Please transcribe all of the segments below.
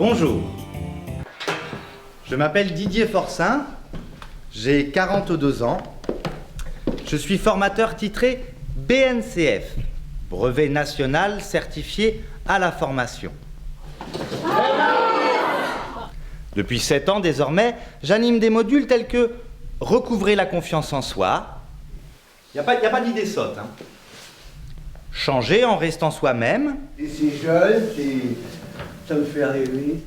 Bonjour, je m'appelle Didier Forcin, j'ai 42 ans, je suis formateur titré BNCF, Brevet National Certifié à la Formation. Depuis 7 ans désormais, j'anime des modules tels que recouvrer la confiance en soi, il n'y a pas d'idée sotte, hein. Changer en restant soi-même. Et c'est jeune, ça me fait rêver.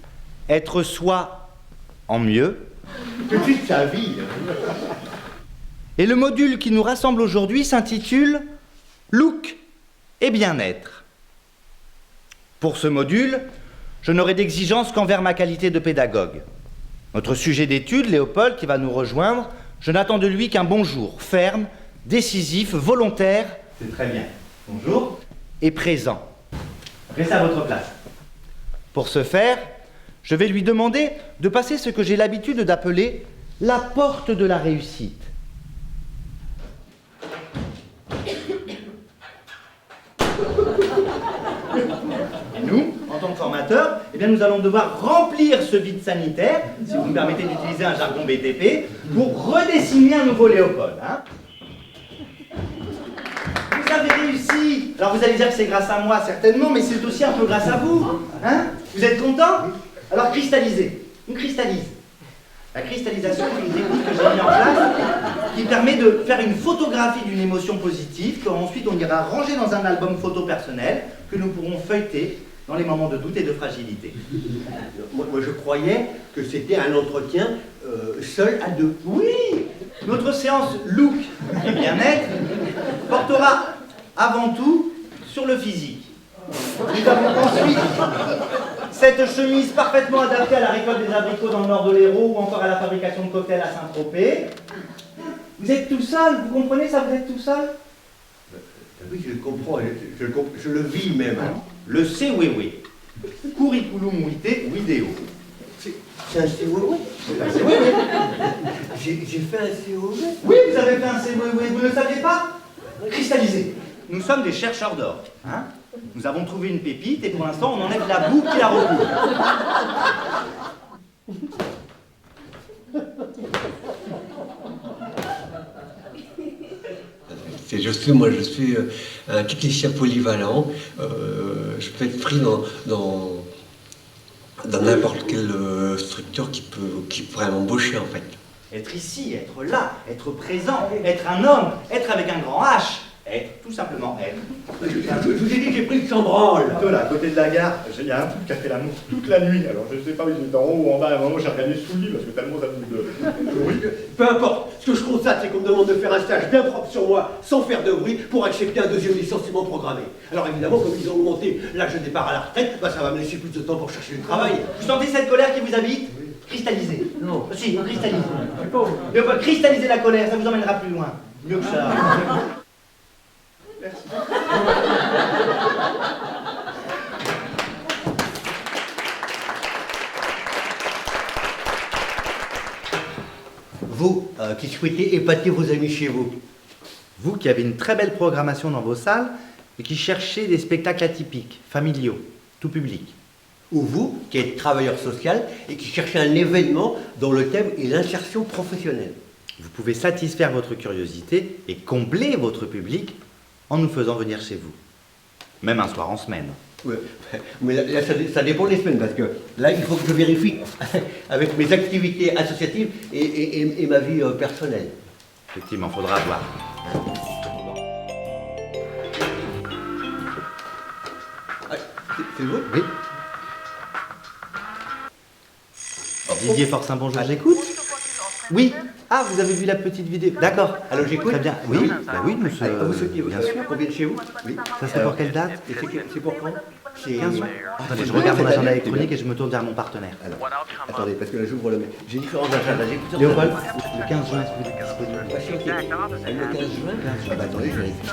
Être soi en mieux. Toute sa vie. Et le module qui nous rassemble aujourd'hui s'intitule Look et bien-être. Pour ce module, je n'aurai d'exigence qu'envers ma qualité de pédagogue. Notre sujet d'étude, Léopold, qui va nous rejoindre, je n'attends de lui qu'un bonjour ferme, décisif, volontaire. C'est très bien. Bonjour. Et présent. Restez à votre place. Pour ce faire, je vais lui demander de passer ce que j'ai l'habitude d'appeler la porte de la réussite. Et nous, en tant que formateurs, eh bien, nous allons devoir remplir ce vide sanitaire, si vous me permettez d'utiliser un jargon BTP, pour redessiner un nouveau Léopold. Hein. Vous avez réussi. Alors vous allez dire que c'est grâce à moi, certainement, mais c'est aussi un peu grâce à vous. Hein. Vous êtes contents? Alors cristallisez. On cristallise. La cristallisation, c'est une technique que j'ai mise en place qui permet de faire une photographie d'une émotion positive qu'ensuite on ira ranger dans un album photo personnel que nous pourrons feuilleter dans les moments de doute et de fragilité. Moi, je croyais que c'était un entretien seul à deux. Oui. Notre séance look et bien-être portera avant tout sur le physique. Nous avons ensuite cette chemise parfaitement adaptée à la récolte des abricots dans le nord de l'Hérault ou encore à la fabrication de cocktails à Saint-Tropez. Vous êtes tout seul, vous comprenez ça, vous êtes tout seul? Oui, je comprends, je le vis même. Le CWW. Curriculum vitae vidéo. C'est un COV? J'ai fait un COV? Oui, vous avez fait un CWW, vous ne le saviez pas? Cristallisé. Nous sommes des chercheurs d'or. Hein? Nous avons trouvé une pépite et pour l'instant on enlève la boue qui la recouvre. Moi je suis un technicien polyvalent, je peux être pris dans n'importe quelle structure qui pourrait m'embaucher en fait. Être ici, être là, être présent, être un homme, être avec un grand H, être, tout simplement être. Je vous ai dit que j'ai pris le chambranle. Là, à côté de la gare, il y a un type qui a fait l'amour toute la nuit. Alors je ne sais pas, il était en haut ou en bas, à un moment j'ai regardé sous le lit parce que tellement ça me bruit. Peu importe, ce que je constate, c'est qu'on me demande de faire un stage bien propre sur moi, sans faire de bruit, pour accepter un deuxième licenciement programmé. Alors évidemment, comme ils ont augmenté l'âge de départ à la retraite, ça va me laisser plus de temps pour chercher du travail. Vous sentez cette colère qui vous habite? Cristallisez. Non. Si, on cristallise. Mais on va cristalliser la colère, ça vous emmènera plus loin. Mieux que ça. Merci. Vous, qui souhaitez épater vos amis chez vous. Vous qui avez une très belle programmation dans vos salles et qui cherchez des spectacles atypiques, familiaux, tout public. Ou vous, qui êtes travailleur social et qui cherchez un événement dont le thème est l'insertion professionnelle. Vous pouvez satisfaire votre curiosité et combler votre public en nous faisant venir chez vous. Même un soir en semaine. Ouais. Mais là, ça dépend des semaines, parce que là, il faut que je vérifie avec mes activités associatives et ma vie personnelle. Effectivement, il faudra voir. C'est vous? Oui. Didier Forcin, bonjour, j'écoute. Oui. Ah, vous avez vu la petite vidéo. D'accord. Alors j'écoute. Très bien. Oui, bah oui, monsieur. Vous souhaitez, bien sûr. qu'on vienne chez vous? Oui. Ça c'est pour quelle date? C'est pour quand? C'est 15 juin. Attendez, je regarde mon agenda électronique et je me tourne vers mon partenaire. Alors, attendez, parce que là j'ouvre le mail. J'ai différents agendas. J'ai Léopold, le 15 juin, est-ce que vous êtes disponible? Patientez. Le 15 juin? Ah bah attendez, je vérifie.